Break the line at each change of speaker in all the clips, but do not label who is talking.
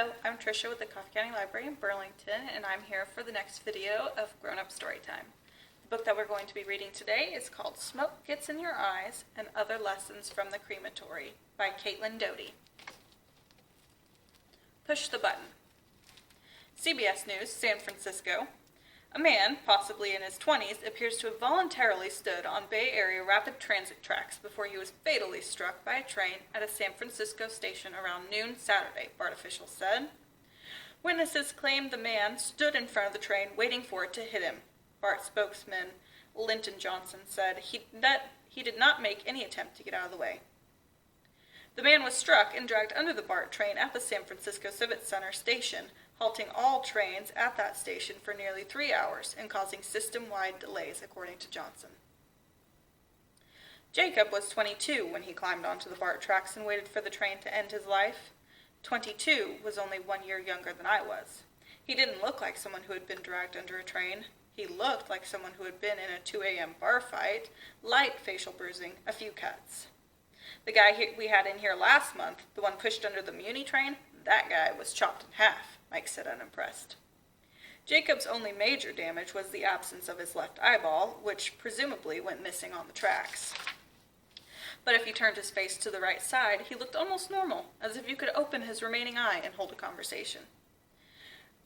Hello, I'm Tricia with the Coffee County Library in Burlington, and I'm here for the next video of Grown Up Storytime. The book that we're going to be reading today is called Smoke Gets in Your Eyes and Other Lessons from the Crematory by Doughty. Push the button. CBS News, San Francisco. A man, possibly in his 20s, appears to have voluntarily stood on Bay Area rapid transit tracks before he was fatally struck by a train at a San Francisco station around noon Saturday, BART officials said. Witnesses claimed the man stood in front of the train waiting for it to hit him. BART spokesman Linton Johnson said that he did not make any attempt to get out of the way. The man was struck and dragged under the BART train at the San Francisco Civic Center station, halting all trains at that station for nearly 3 hours and causing system-wide delays, according to Johnson. Jacob was 22 when he climbed onto the BART tracks and waited for the train to end his life. 22 was only 1 year younger than I was. He didn't look like someone who had been dragged under a train. He looked like someone who had been in a 2 a.m. bar fight, light facial bruising, a few cuts. The guy we had in here last month, the one pushed under the Muni train, that guy was chopped in half, Mike said, unimpressed. Jacob's only major damage was the absence of his left eyeball, which presumably went missing on the tracks. But if he turned his face to the right side, he looked almost normal, as if you could open his remaining eye and hold a conversation.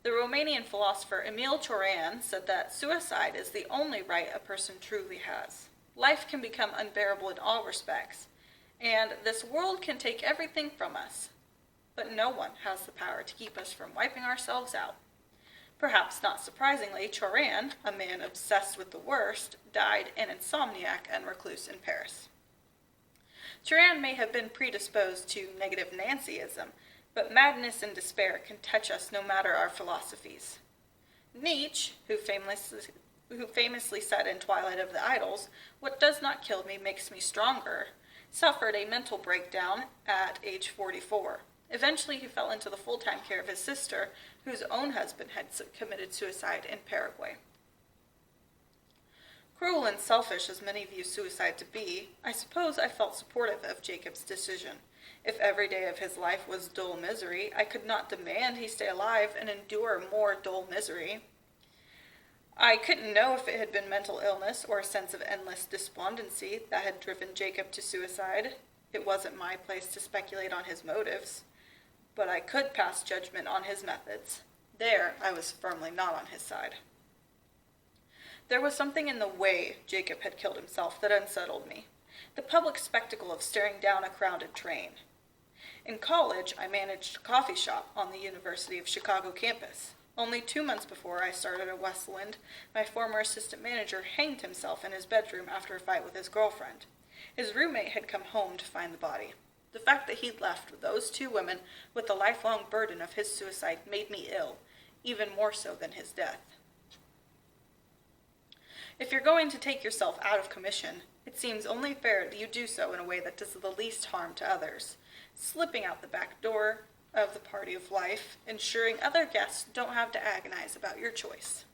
The Romanian philosopher Emil Cioran said that suicide is the only right a person truly has. Life can become unbearable in all respects, and this world can take everything from us. But no one has the power to keep us from wiping ourselves out. Perhaps not surprisingly, Cioran, a man obsessed with the worst, died an insomniac and recluse in Paris. Cioran may have been predisposed to negative Nancyism, but madness and despair can touch us no matter our philosophies. Nietzsche, who famously said in Twilight of the Idols, "What does not kill me makes me stronger," suffered a mental breakdown at age 44. Eventually, he fell into the full-time care of his sister, whose own husband had committed suicide in Paraguay. Cruel and selfish as many view suicide to be, I suppose I felt supportive of Jacob's decision. If every day of his life was dull misery, I could not demand he stay alive and endure more dull misery. I couldn't know if it had been mental illness or a sense of endless despondency that had driven Jacob to suicide. It wasn't my place to speculate on his motives. But I could pass judgment on his methods. There, I was firmly not on his side. There was something in the way Jacob had killed himself that unsettled me. The public spectacle of staring down a crowded train. In college, I managed a coffee shop on the University of Chicago campus. Only 2 months before I started at Westland, my former assistant manager hanged himself in his bedroom after a fight with his girlfriend. His roommate had come home to find the body. The fact that he'd left those 2 women with the lifelong burden of his suicide made me ill, even more so than his death. If you're going to take yourself out of commission, it seems only fair that you do so in a way that does the least harm to others, slipping out the back door of the party of life, ensuring other guests don't have to agonize about your choice.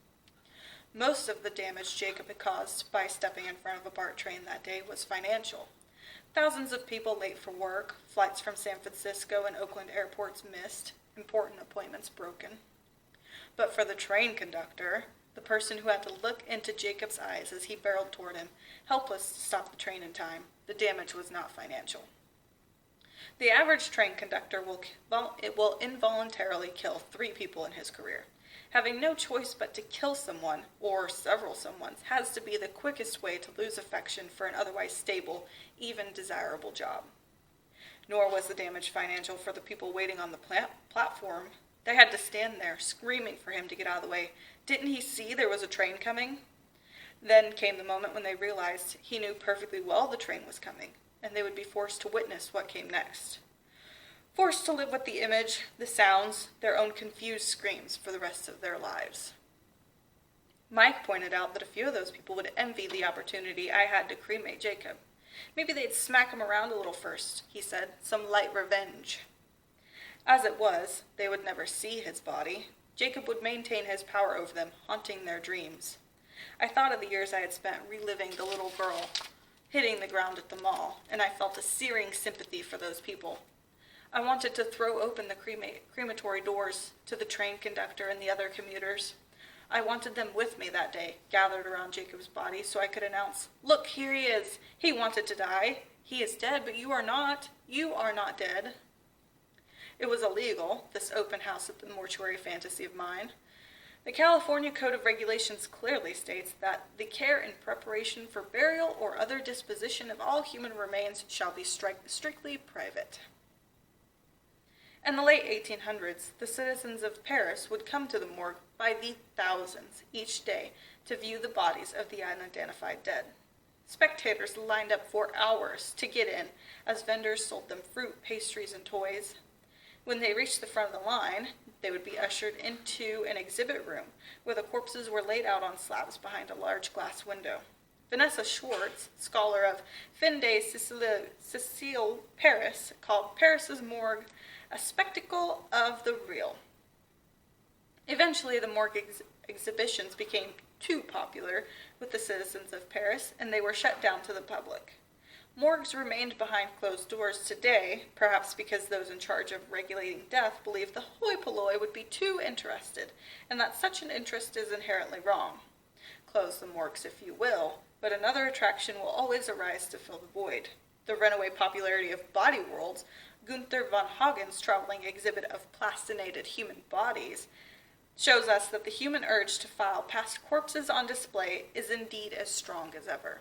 Most of the damage Jacob had caused by stepping in front of a BART train that day was financial. Thousands of people late for work, flights from San Francisco and Oakland airports missed, important appointments broken. But for the train conductor, the person who had to look into Jacob's eyes as he barreled toward him, helpless to stop the train in time, the damage was not financial. The average train conductor will involuntarily kill 3 people in his career. Having no choice but to kill someone, or several someones, has to be the quickest way to lose affection for an otherwise stable, even desirable job. Nor was the damage financial for the people waiting on the platform. They had to stand there, screaming for him to get out of the way. Didn't he see there was a train coming? Then came the moment when they realized he knew perfectly well the train was coming, and they would be forced to witness what came next. Forced to live with the image, the sounds, their own confused screams for the rest of their lives. Mike pointed out that a few of those people would envy the opportunity I had to cremate Jacob. Maybe they'd smack him around a little first, he said, some light revenge. As it was, they would never see his body. Jacob would maintain his power over them, haunting their dreams. I thought of the years I had spent reliving the little girl hitting the ground at the mall, and I felt a searing sympathy for those people. I wanted to throw open the crematory doors to the train conductor and the other commuters. I wanted them with me that day, gathered around Jacob's body, so I could announce, "Look, here he is. He wanted to die. He is dead, but you are not. You are not dead." It was illegal, this open house at the mortuary fantasy of mine. The California Code of Regulations clearly states that the care and preparation for burial or other disposition of all human remains shall be strictly private. In the late 1800s, the citizens of Paris would come to the morgue by the thousands each day to view the bodies of the unidentified dead. Spectators lined up for hours to get in as vendors sold them fruit, pastries, and toys. When they reached the front of the line, they would be ushered into an exhibit room where the corpses were laid out on slabs behind a large glass window. Vanessa Schwartz, scholar of Fin de Sicile, Paris, called Paris's morgue a spectacle of the real. Eventually, the morgue exhibitions became too popular with the citizens of Paris, and they were shut down to the public. Morgues remained behind closed doors today, perhaps because those in charge of regulating death believe the hoi polloi would be too interested, and that such an interest is inherently wrong. Close the morgues if you will, but another attraction will always arise to fill the void. The runaway popularity of body worlds, Gunther von Hagen's traveling exhibit of plastinated human bodies, shows us that the human urge to file past corpses on display is indeed as strong as ever.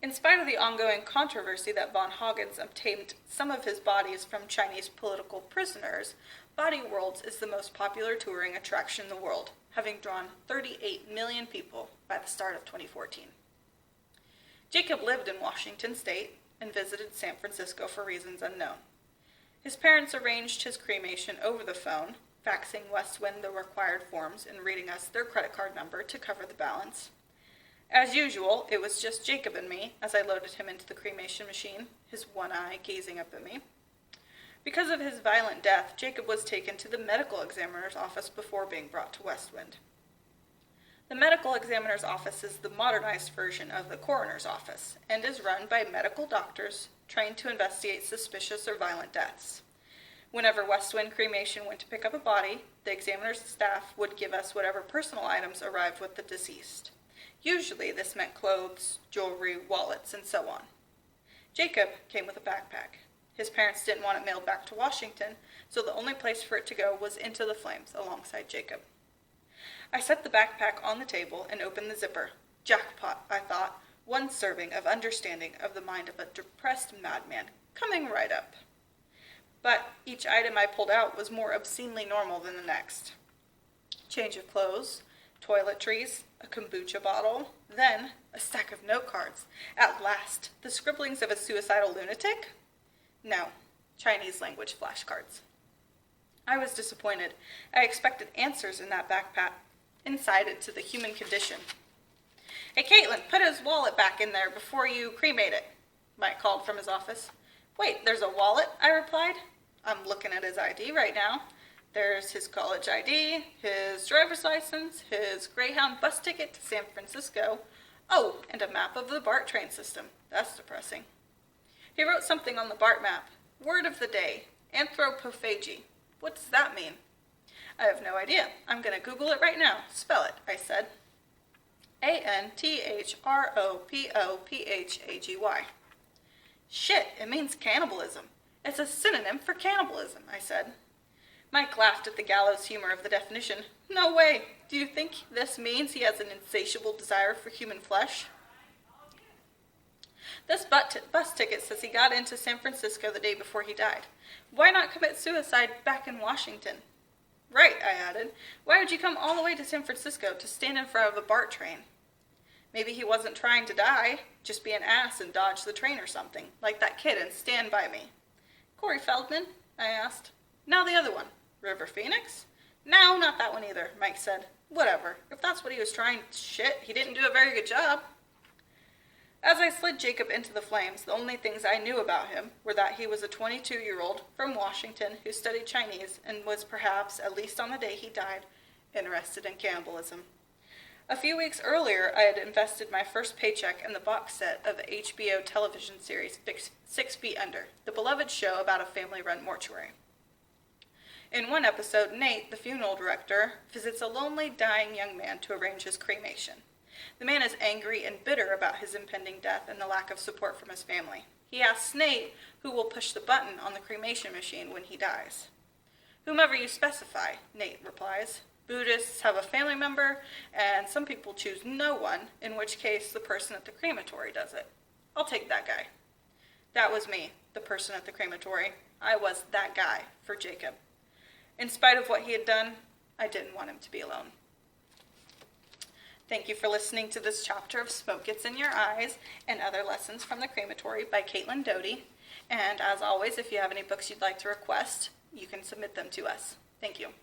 In spite of the ongoing controversy that von Hagens obtained some of his bodies from Chinese political prisoners, Body Worlds is the most popular touring attraction in the world, having drawn 38 million people by the start of 2014. Jacob lived in Washington State and visited San Francisco for reasons unknown. His parents arranged his cremation over the phone, faxing Westwind the required forms and reading us their credit card number to cover the balance. As usual, it was just Jacob and me as I loaded him into the cremation machine, his one eye gazing up at me. Because of his violent death, Jacob was taken to the medical examiner's office before being brought to Westwind. The medical examiner's office is the modernized version of the coroner's office and is run by medical doctors trained to investigate suspicious or violent deaths. Whenever Westwind Cremation went to pick up a body, the examiner's staff would give us whatever personal items arrived with the deceased. Usually this meant clothes, jewelry, wallets, and so on. Jacob came with a backpack. His parents didn't want it mailed back to Washington, so the only place for it to go was into the flames alongside Jacob. I set the backpack on the table and opened the zipper. Jackpot, I thought, one serving of understanding of the mind of a depressed madman, coming right up. But each item I pulled out was more obscenely normal than the next. Change of clothes, toiletries, a kombucha bottle, then a stack of note cards. At last, the scribblings of a suicidal lunatic? No, Chinese language flashcards. I was disappointed. I expected answers in that backpack, insight to the human condition. "Hey, Caitlin, put his wallet back in there before you cremate it," Mike called from his office. "Wait, there's a wallet?" I replied. "I'm looking at his ID right now. There's his college ID, his driver's license, his Greyhound bus ticket to San Francisco. Oh, and a map of the BART train system. That's depressing." He wrote something on the BART map. Word of the day, anthropophagy. What does that mean? "I have no idea. I'm going to Google it right now. Spell it," I said. anthropophagy. "Shit, it means cannibalism. It's a synonym for cannibalism," I said. Mike laughed at the gallows humor of the definition. "No way. Do you think this means he has an insatiable desire for human flesh?" "This bus ticket says he got into San Francisco the day before he died. Why not commit suicide back in Washington?" "Right," I added. "Why would you come all the way to San Francisco to stand in front of a BART train?" "Maybe he wasn't trying to die, just be an ass and dodge the train or something, like that kid in Stand By Me." "Corey Feldman?" I asked. "No, the other one." "River Phoenix?" "No, not that one either," Mike said. "Whatever. If that's what he was trying, shit, he didn't do a very good job." As I slid Jacob into the flames, the only things I knew about him were that he was a 22-year-old from Washington who studied Chinese and was perhaps, at least on the day he died, interested in cannibalism. A few weeks earlier, I had invested my first paycheck in the box set of the HBO television series 6 Feet Under, the beloved show about a family-run mortuary. In one episode, Nate, the funeral director, visits a lonely, dying young man to arrange his cremation. The man is angry and bitter about his impending death and the lack of support from his family. He asks Nate who will push the button on the cremation machine when he dies. "Whomever you specify," Nate replies. "Buddhists have a family member, and some people choose no one, in which case the person at the crematory does it. I'll take that guy." That was me, the person at the crematory. I was that guy for Jacob. In spite of what he had done, I didn't want him to be alone. Thank you for listening to this chapter of Smoke Gets in Your Eyes and Other Lessons from the Crematory by Caitlin Doughty. And as always, if you have any books you'd like to request, you can submit them to us. Thank you.